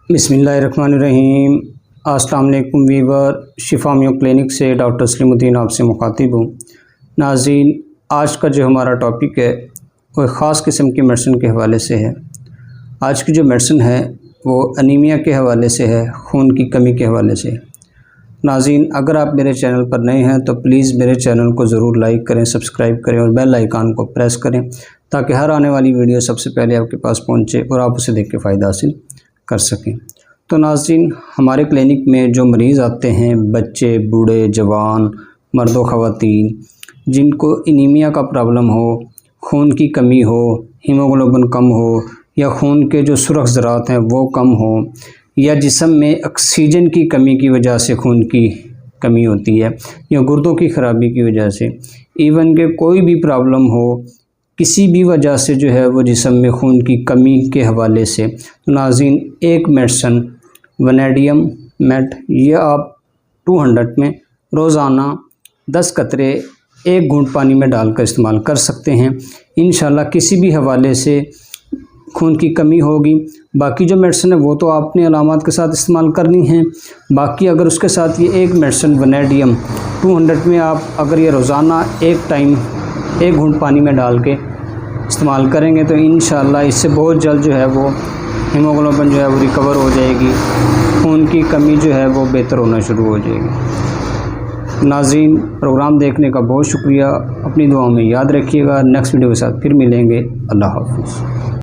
बिस्मिल्लाहिर्रहमानिर्रहीम। अस्सलाम वालेकुम वीवर, शिफा मियो क्लिनिक से डॉक्टर सलीमुद्दीन आपसे मुखातिब हूँ। नाज़रीन, आज का जो हमारा टॉपिक है वो एक ख़ास किस्म की मेडिसिन के हवाले से है। आज की जो मेडिसिन है वो अनीमिया के हवाले से है, खून की कमी के हवाले से। नाज़रीन, अगर आप मेरे चैनल पर नए हैं तो प्लीज़ मेरे चैनल को ज़रूर लाइक करें, सब्सक्राइब करें और बेल आइकन को प्रेस करें ताकि हर आने वाली वीडियो सबसे पहले आपके पास पहुँचे और आप उसे देख के फ़ायदा हासिल कर सकें। तो नाज़रीन, हमारे क्लिनिक में जो मरीज़ आते हैं, बच्चे, बूढ़े, जवान, मर्द व ख़वातीन, जिनको एनीमिया का प्रॉब्लम हो, खून की कमी हो, हीमोग्लोबिन कम हो या खून के जो सुरख ज़रात हैं वो कम हो या जिस्म में ऑक्सीजन की कमी की वजह से खून की कमी होती है या गुर्दों की ख़राबी की वजह से, इवन के कोई भी प्रॉब्लम हो, किसी भी वजह से जो है वो जिस्म में खून की कमी के हवाले से, तो नाज़रीन एक मेडिसिन वनेडियम मेट, ये आप 200 में रोज़ाना 10 कतरे 1 घूंट पानी में डालकर इस्तेमाल कर सकते हैं। इंशाल्लाह किसी भी हवाले से खून की कमी होगी। बाकी जो मेडिसिन है वो तो आपने अलामात के साथ इस्तेमाल करनी है। बाकी अगर उसके साथ ये एक मेडिसिन वनेडियम 200 में आप अगर ये रोज़ाना एक टाइम 1 घूंट पानी में डाल के इस्तेमाल करेंगे तो इंशाल्लाह इससे बहुत जल्द जो है वो हीमोग्लोबिन जो है वो रिकवर हो जाएगी, खून की कमी जो है वो बेहतर होना शुरू हो जाएगी। नाज़रीन, प्रोग्राम देखने का बहुत शुक्रिया। अपनी दुआओं में याद रखिएगा। नेक्स्ट वीडियो के साथ फिर मिलेंगे। अल्लाह हाफ़िज़।